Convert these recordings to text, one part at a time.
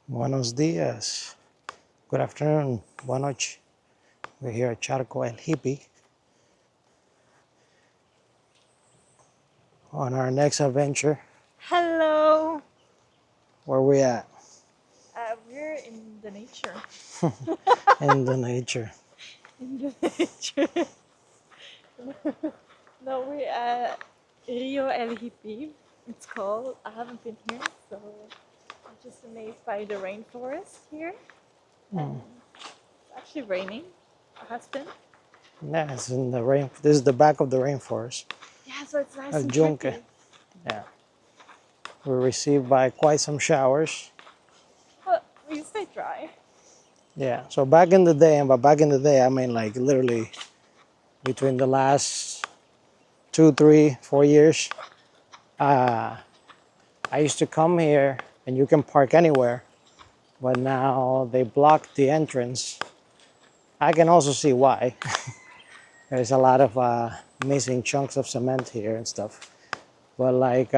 Buenos dias. Good afternoon. Buenas noches. We're here at Charco El Hippie on our next adventure. Hello. Where we at? We're in the nature. In the nature. In the nature. No, we're at Rio El Hippie. It's called. I haven't been here, so I'm just amazed by the rainforest here. And it's actually raining. It has been. Yeah, it's in the rain. This is the back of the rainforest Yeah, so it's nice of and Yunque. pretty. Yeah. We're received by quite some showers. But we stay dry. Yeah. So back in the day, and by back in the day, I mean like literally between the last 2, 3, 4 years, I used to come here and you can park anywhere, but now they blocked the entrance. I can also see why. There's a lot of missing chunks of cement here and stuff. But like,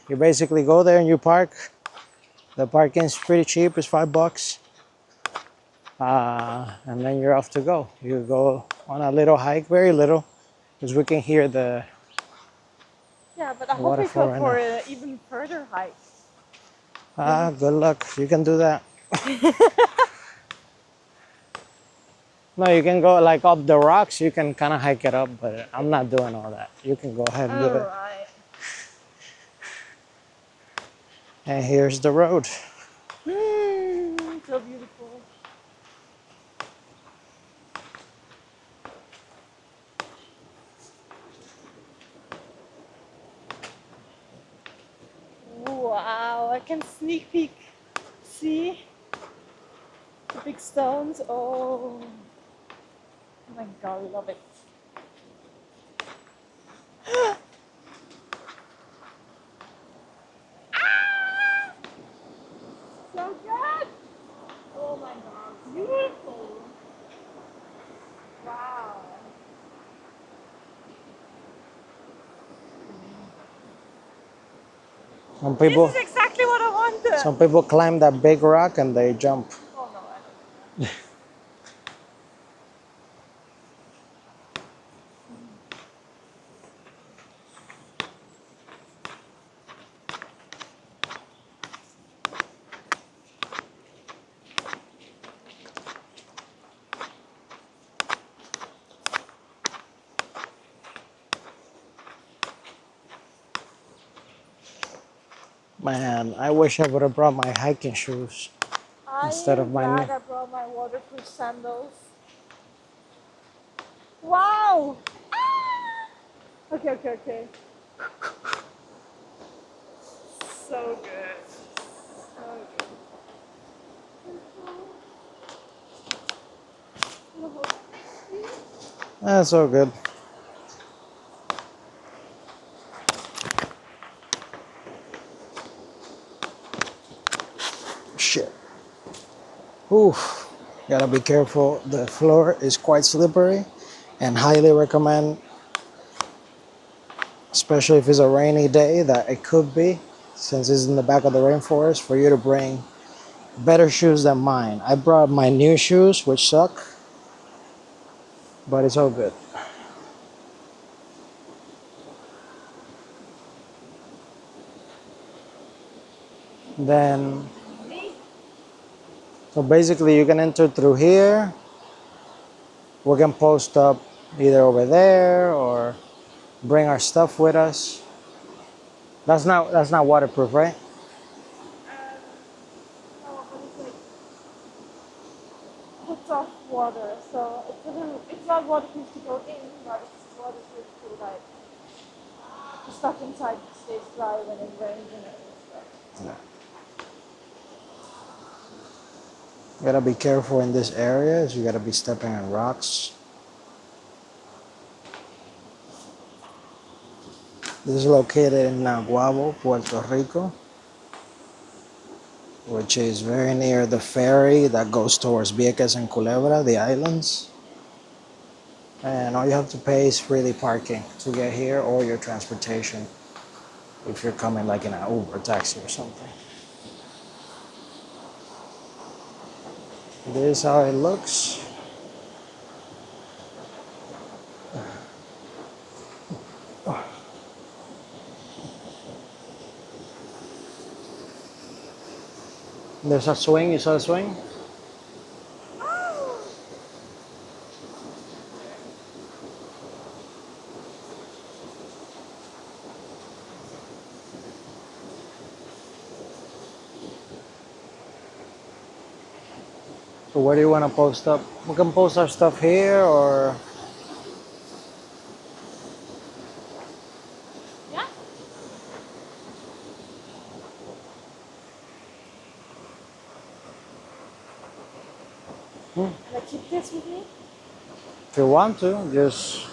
you basically go there and you park. The parking's pretty cheap, it's $5. And then you're off to go. You go on a little hike, very little, because we can hear the Yeah, but I hope we waterfall go right for now. an even further hike. Good luck. You can do that. No, you can go like up the rocks. You can kind of hike it up, but I'm not doing all that. You can go ahead and do All it. right. And here's the road. So beautiful. Wow, I can sneak peek. See the big stones. Oh my god, love it. So good. Oh my god, beautiful. Wow. Some This people, is exactly what I wanted. some people climb that big rock and they jump. Oh no, I don't do that. Man, I wish I would have brought my hiking shoes I instead of am my glad I brought my waterproof sandals. Wow. Okay, okay, okay. So good. So good. That's so good. Shit. Oof. Gotta be careful. The floor is quite slippery and highly recommend, especially if it's a rainy day, that it could be, since it's in the back of the rainforest, for you to bring better shoes than mine. I brought my new shoes, which suck, but it's all good. Then, so basically you can enter through here. We can post up either over there or bring our stuff with us. That's not waterproof, right? No, but it's like puts off water, so it's not waterproof to go in, but it's waterproof to like the stuff inside stays dry when it rains and stuff. Yeah. You gotta be careful in this area, as you gotta be stepping on rocks. This is located in Naguabo, Puerto Rico, which is very near the ferry that goes towards Vieques and Culebra, the islands. And all you have to pay is really parking to get here, or your transportation if you're coming like in an Uber taxi or something. This is how it looks. There's a swing. You saw a swing? So where do you want to post up? We can post our stuff here or... Yeah. Can I keep this with me? If you want to, just...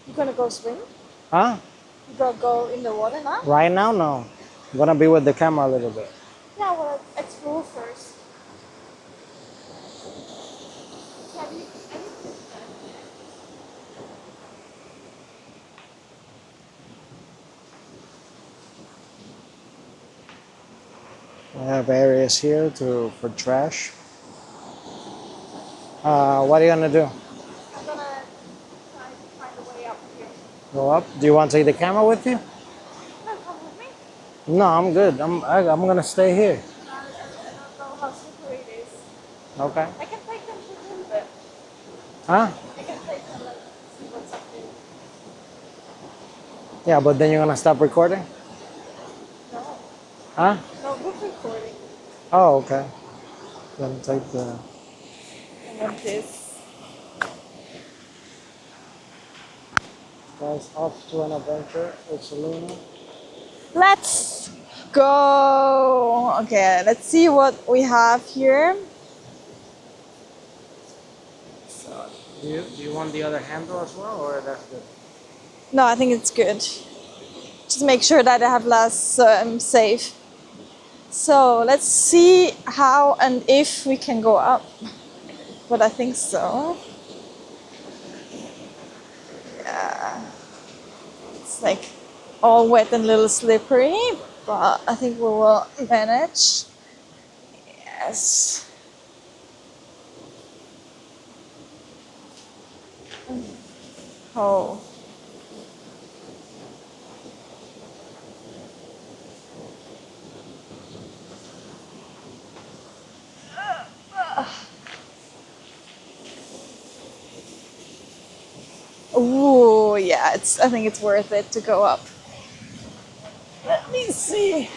You gonna go swim? Huh? You gonna go in the water now? Right now, no. I'm gonna be with the camera a little bit. Yeah, well, explore first. Have you We have areas here for trash. What are you gonna do? I'm gonna try to find a way up here. Go up? Do you want to take the camera with you? No, come with me. No, I'm good. I'm gonna stay here. I don't know how slippery it is. Okay. I can take them to a little bit. Huh? I can take them and see what's up there. Yeah, but then you're gonna stop recording? No, Huh? no, good recording. Oh, okay. Then take the... I want this. Guys, off to an adventure with Selena. Let's go. Okay, let's see what we have here. So, Do you want the other handle as well, or that's good? no, I think it's good. Just make sure that I have less safe. So let's see how and if we can go up. But I think so. Yeah. It's like all wet and a little slippery, but I think we will manage. Yes. Oh. Ooh, yeah, I think it's worth it to go up. Let me see.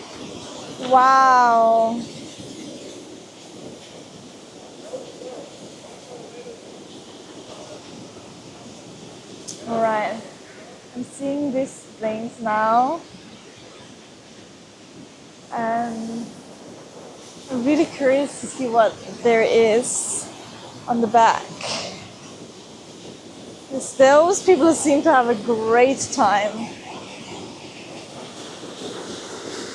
Wow. All right. I'm seeing these planes now. And I'm really curious to see what there is on the back. Those people seem to have a great time.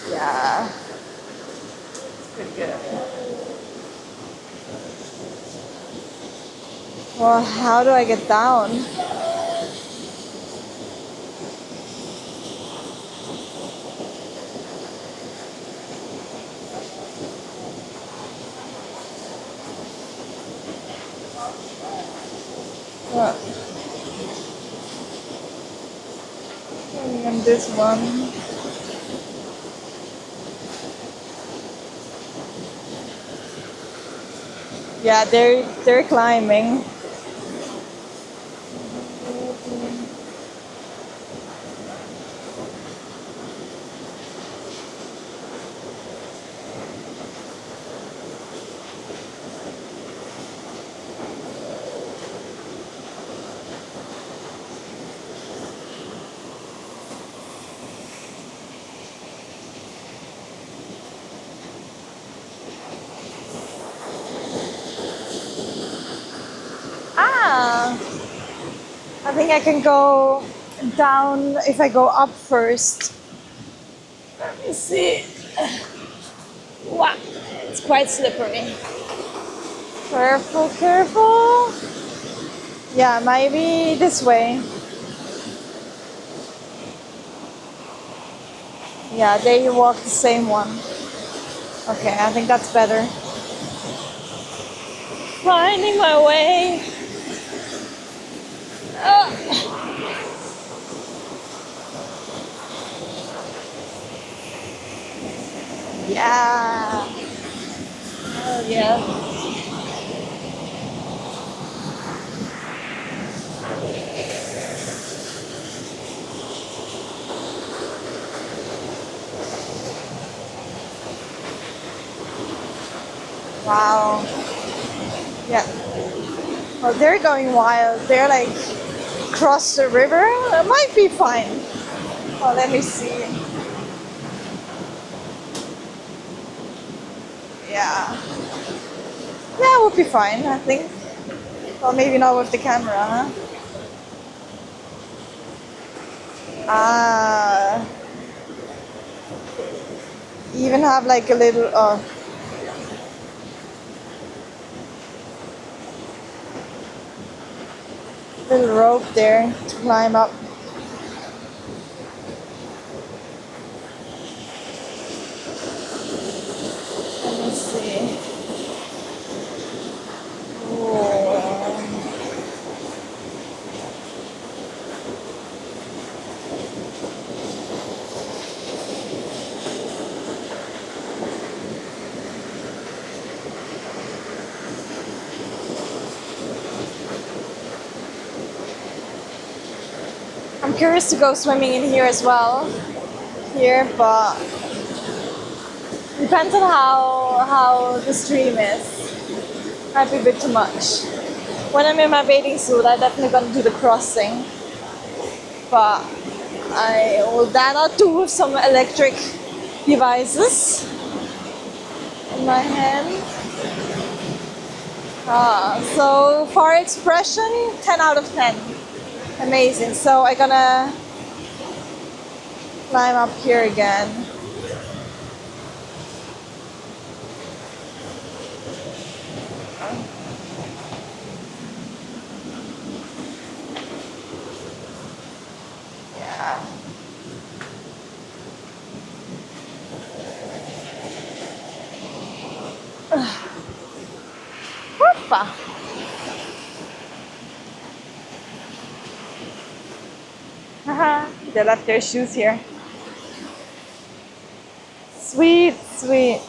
Yeah, it's pretty good. Well, how do I get down? And this one. Yeah, they're climbing. Ah, I think I can go down if I go up first. Let me see. Wow, it's quite slippery. Careful, careful. Yeah, maybe this way. Yeah, there you walk the same one. Okay, I think that's better. Finding my way. Yeah. Oh yeah. Wow. Yeah. Well, they're going wild. They're like across the river. It might be fine. Well, let me see. Yeah. Yeah, we'll be fine, I think. Well, maybe not with the camera, huh? Ah. Even have like a little little rope there to climb up. Let me see. Oh. I'm curious to go swimming in here as well. Here, but depends on how the stream is. Might be a bit too much. When I'm in my bathing suit, I definitely gonna do the crossing. But I will that not do with some electric devices in my hand. So far expression, 10 out of 10. Amazing. So I'm gonna climb up here again. Yeah. Hoppa. Haha, they left their shoes here. Sweet, sweet.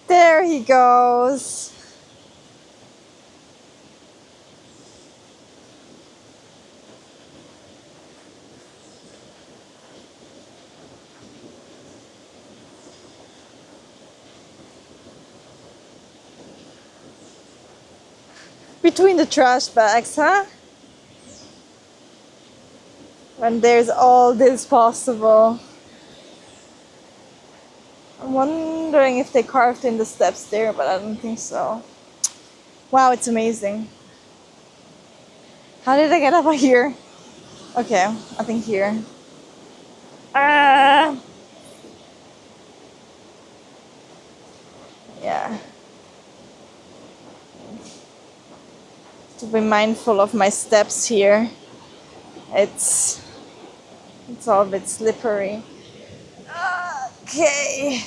There he goes. Between the trash bags, huh? When there's all this possible. I'm wondering if they carved in the steps there, but I don't think so. Wow, it's amazing. How did I get up here? Okay, I think here. Ah! Yeah. To be mindful of my steps here. It's all a bit slippery. Okay.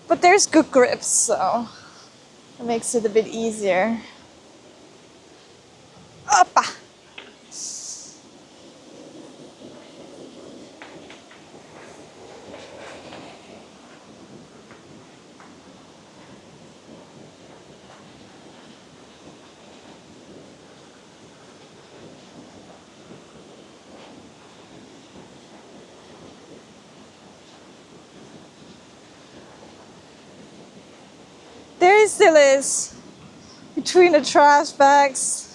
But there's good grips, so it makes it a bit easier. Oppa! it still is. Between the trash bags.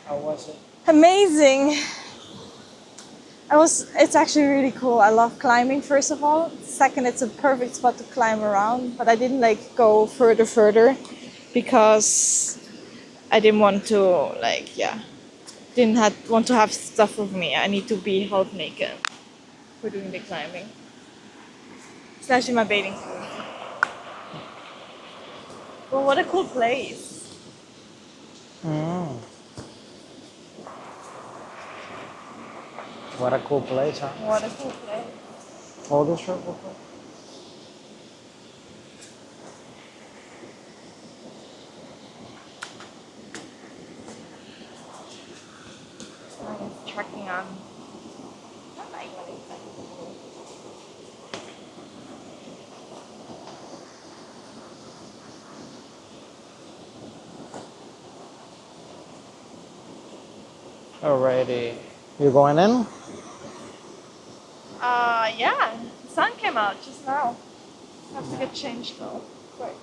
How was it? Amazing. It's actually really cool. I love climbing, first of all. Second, it's a perfect spot to climb around, but I didn't like go further because I didn't want to want to have stuff with me. I need to be half naked for doing the climbing. Slash in my bathing suit. Well, what a cool place. Mm. What a cool place, huh? What a cool place. Hold this real quick. I'm tracking on. Not like what it's like. Alrighty. You going in? Yeah. The sun came out just now. Have to get changed though. Quick.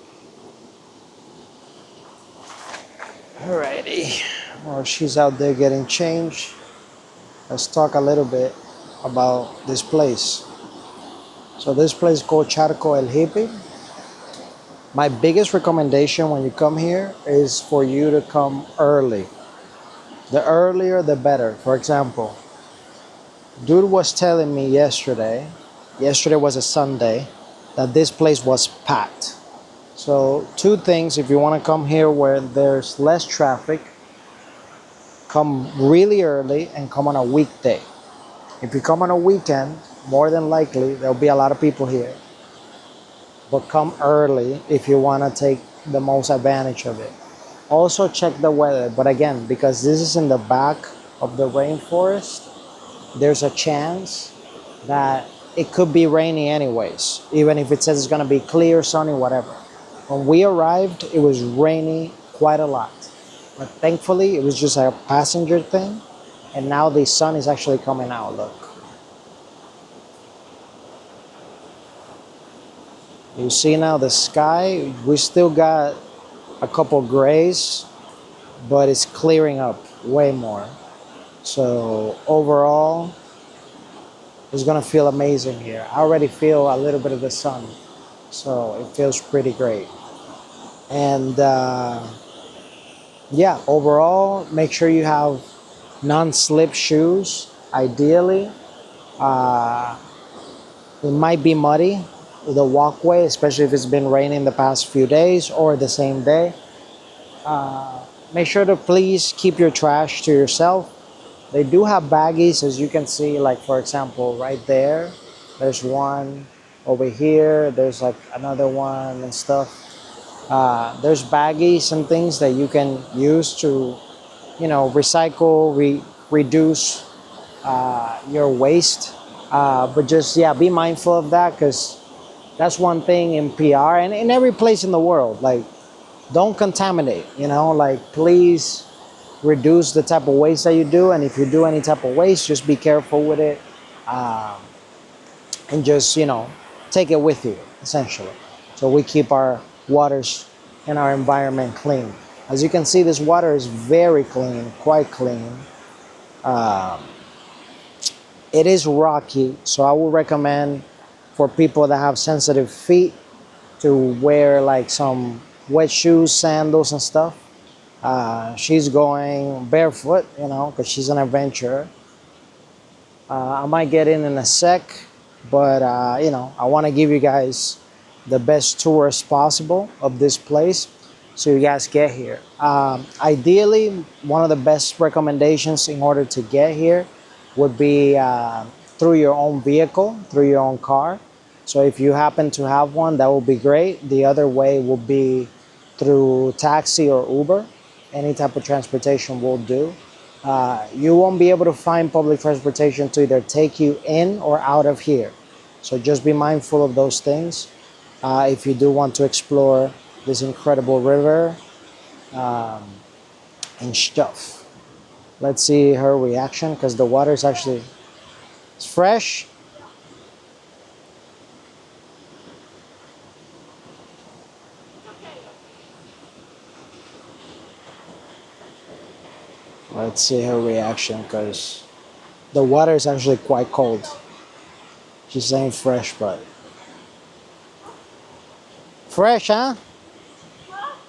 Alrighty. Well, she's out there getting changed. Let's talk a little bit about this place. So this place is called Charco El Hippie. My biggest recommendation when you come here is for you to come early. The earlier, the better. For example, dude was telling me yesterday was a Sunday, that this place was packed. So two things, if you want to come here where there's less traffic, come really early and come on a weekday. If you come on a weekend, more than likely there'll be a lot of people here. But come early if you want to take the most advantage of it. Also check the weather, but again, because this is in the back of the rainforest, there's a chance that it could be rainy anyways, even if it says it's going to be clear, sunny, whatever. When we arrived, it was rainy quite a lot. But thankfully, it was just a passenger thing. And now the sun is actually coming out, look. You see now the sky, we still got a couple grays, but it's clearing up way more. So overall, it's gonna feel amazing here. I already feel a little bit of the sun, so it feels pretty great. And yeah, overall, make sure you have non-slip shoes, ideally. It might be muddy, the walkway, especially if it's been raining the past few days or the same day. Make sure to please keep your trash to yourself. They do have baggies, as you can see, like for example, right there. There's one over here. There's like another one and stuff. There's baggies and things that you can use to, recycle, reduce your waste. But just, yeah, be mindful of that, because that's one thing in PR and in every place in the world. Like, don't contaminate, like please reduce the type of waste that you do. And if you do any type of waste, just be careful with it. And just, take it with you, essentially. So we keep our waters and our environment clean. As you can see, this water is very clean, quite clean. It is rocky, so I would recommend for people that have sensitive feet to wear like some wet shoes, sandals and stuff. She's going barefoot, because she's an adventurer. I might get in a sec, but I want to give you guys the best tour as possible of this place, so you guys get here. Ideally, one of the best recommendations in order to get here would be through your own vehicle, through your own car. So if you happen to have one, that would be great. The other way would be through taxi or Uber. Any type of transportation will do. You won't be able to find public transportation to either take you in or out of here. So just be mindful of those things if you do want to explore this incredible river and stuff. Let's see her reaction because the water is actually it's fresh. Let's see her reaction because the water is actually quite cold. She's saying fresh, but fresh, huh?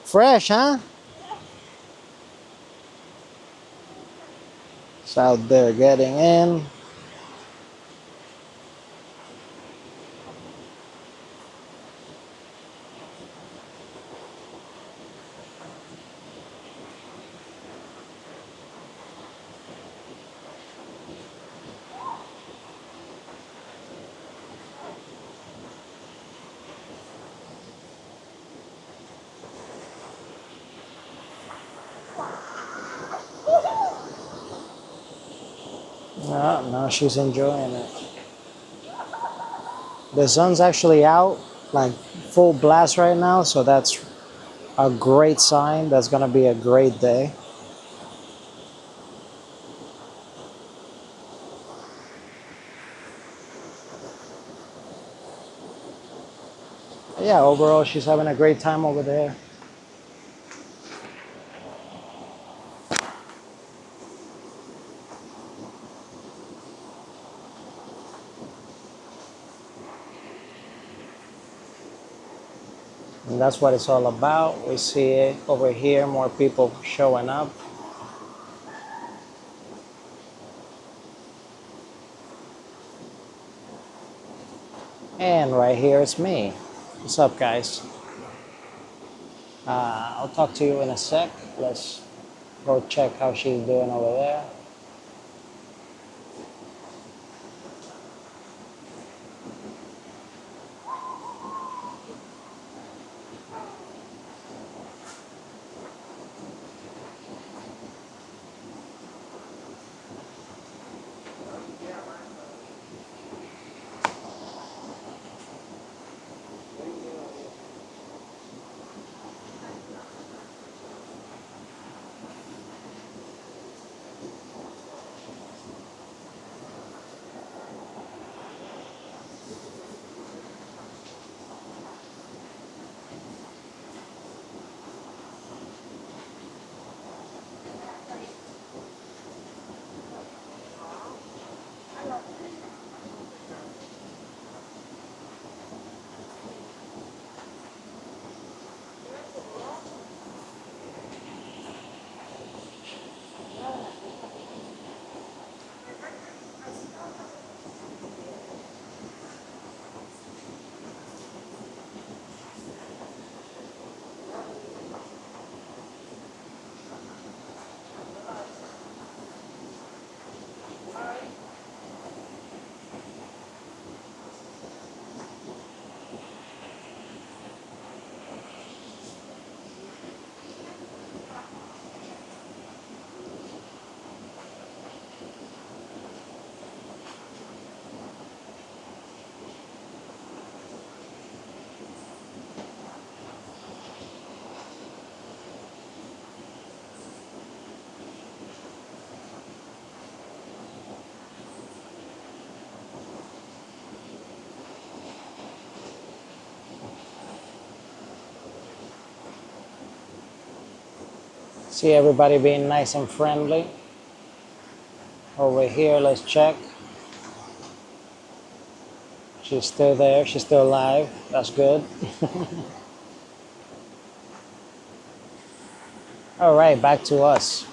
Fresh, huh? It's out there getting in. Now she's enjoying it. The sun's actually out, like full blast right now, so that's a great sign. That's gonna be a great day. Yeah, overall, she's having a great time over there. And that's what it's all about. We see it over here, more people showing up. And right here it's me. What's up, guys? I'll talk to you in a sec. Let's go check how she's doing over there. See everybody being nice and friendly. Over here, let's check. She's still there. She's still alive. That's good. All right, back to us.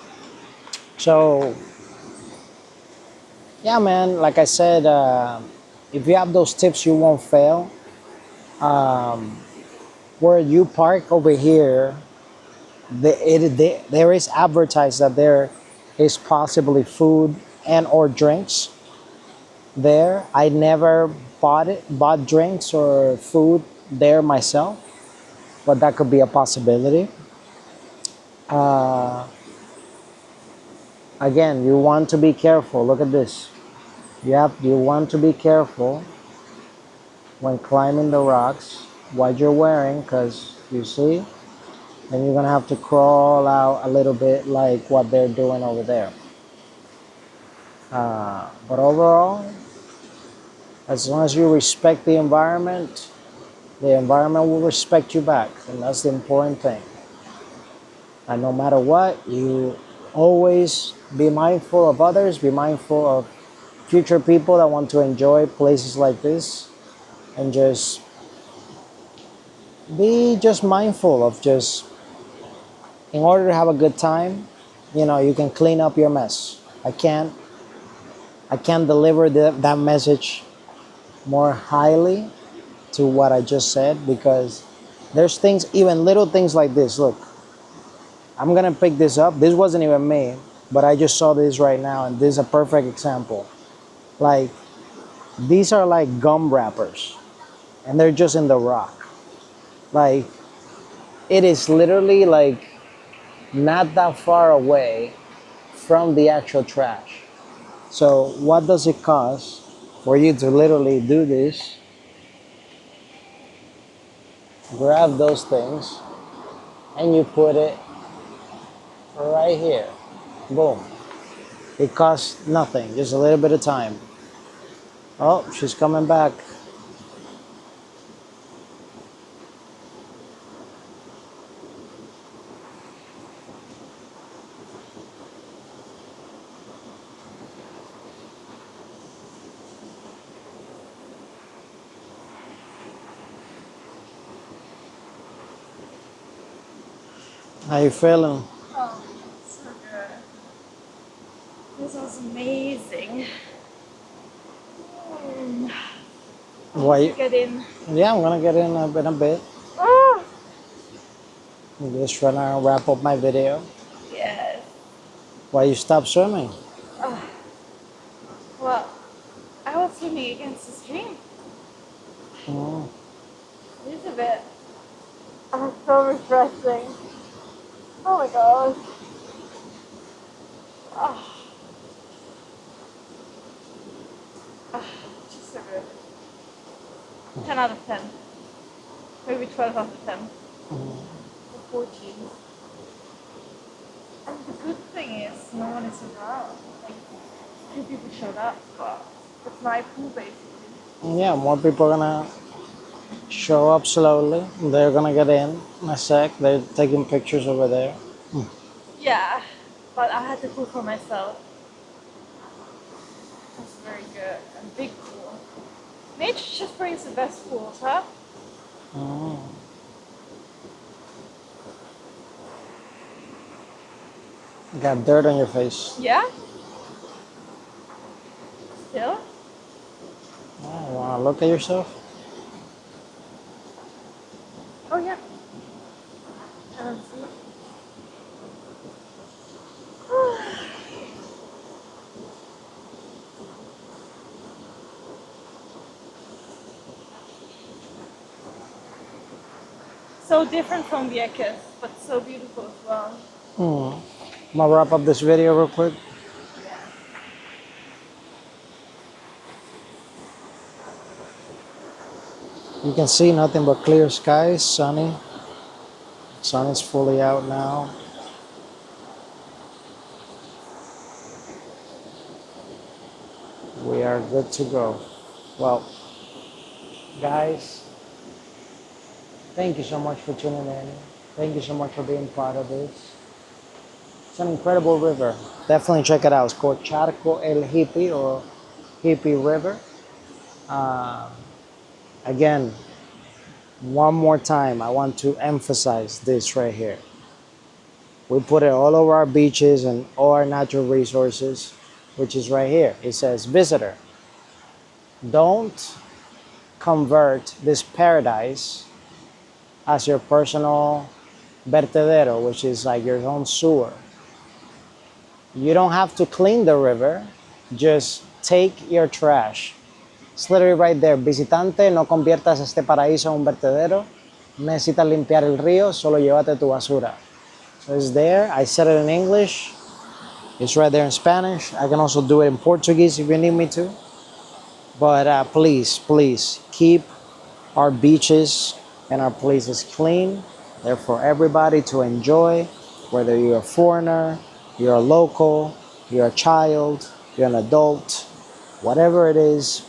So, yeah, man, like I said, if you have those tips, you won't fail. Where you park over here, there is advertised that there is possibly food and or drinks there. I never bought drinks or food there myself, but that could be a possibility. Uh, Again, you want to be careful. Look at this. You want to be careful when climbing the rocks, what you're wearing, because you see, then you're gonna have to crawl out a little bit like what they're doing over there. But overall, as long as you respect the environment will respect you back, and that's the important thing. And no matter what, you always be mindful of others, be mindful of future people that want to enjoy places like this, and just be just mindful of just, in order to have a good time, you can clean up your mess. I can't deliver that message more highly to what I just said, because there's things, even little things like this. Look, I'm gonna pick this up. This wasn't even me, but I just saw this right now, and this is a perfect example. Like, these are like gum wrappers, and they're just in the rock. Like, it is literally like not that far away from the actual trash. So what does it cost for you to literally do this? Grab those things and you put it right here. Boom. It costs nothing, just a little bit of time. Oh, she's coming back. How you feeling? Oh, so good. This was amazing. Mm. Why? Get in. Yeah, I'm gonna get in a bit. Oh, I'm just trying to wrap up my video. yes. Why you stop swimming? Oh, well, I was swimming against the stream. Mm. It is a bit. Oh, so refreshing. Oh my gosh. Oh. Oh, just so good. 10 out of 10. Maybe 12 out of 10. Or 14. And the good thing is, no one is around. Like, few people showed up, but it's my pool basically. Yeah, more people are gonna show up slowly. They're gonna get in a sec. They're taking pictures over there. Yeah, but I had the pool for myself. It's very good. And big pool. Nature just brings the best pools, huh? Mm. You got dirt on your face. Yeah? Still? Yeah, you wanna look at yourself? Oh yeah. And see. So different from the Ekes, but so beautiful as well. I'm gonna wrap up this video real quick. You can see nothing but clear skies, sunny. Sun is fully out now. We are good to go. Well, guys, thank you so much for tuning in. Thank you so much for being part of this. It's an incredible river. Definitely check it out. It's called Charco El Hippie, or Hippie River. Uh, Again, one more time, I want to emphasize this right here. We put it all over our beaches and all our natural resources, which is right here. It says, visitor, don't convert this paradise as your personal vertedero, which is like your own sewer. You don't have to clean the river, just take your trash. It's literally right there. Visitante, no conviertas este paraíso en un vertedero. Necesitas limpiar el río, solo llévate tu basura. So it's there. I said it in English. It's right there in Spanish. I can also do it in Portuguese if you need me to. But please, please keep Our beaches and our places clean. They're for everybody to enjoy, whether you're a foreigner, you're a local, you're a child, you're an adult, whatever it is,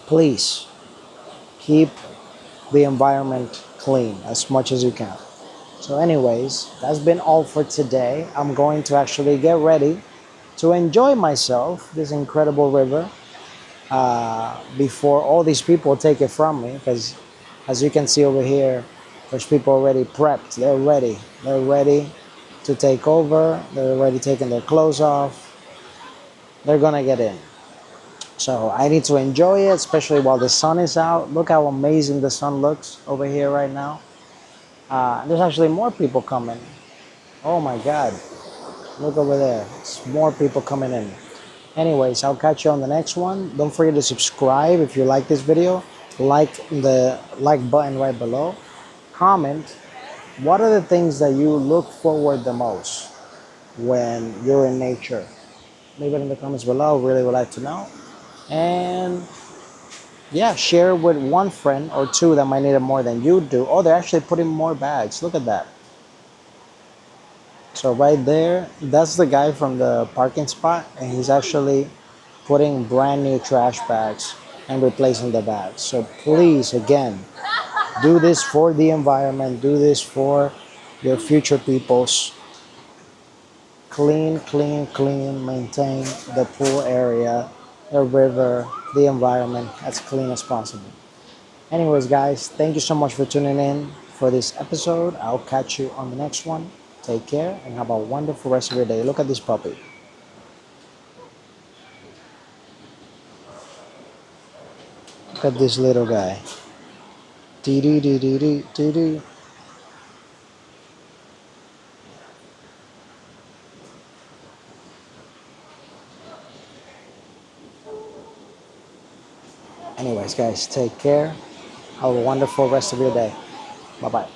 please keep the environment clean as much as you can. So anyways, that's been all for today. I'm going to actually get ready to enjoy myself, this incredible river, before all these people take it from me. Because as you can see over here, there's people already prepped. They're ready. They're ready to take over. They're already taking their clothes off. They're gonna get in. So I need to enjoy it, especially while the sun is out. Look how amazing the sun looks over here right now. There's actually more people coming. Oh my God. Look over there. It's more people coming in. Anyways, I'll catch you on the next one. Don't forget to subscribe if you like this video. Like the like button right below. Comment, what are the things that you look forward the most when you're in nature? Leave it in the comments below. Really would like to know. And yeah, share with one friend or two that might need it more than you do. Oh, they're actually putting more bags. Look at that. So right there, that's the guy from the parking spot, and he's actually putting brand new trash bags and replacing the bags. So please, again, do this for the environment, do this for your future peoples. Clean, clean, clean, maintain the pool area, the river, the environment as clean as possible. Anyways, guys, thank you so much for tuning in for this episode. I'll catch you on the next one. Take care and have a wonderful rest of your day. Look at this puppy. Look at this little guy. Dee dee dee dee dee dee dee. Anyways, guys, take care. Have a wonderful rest of your day. Bye bye.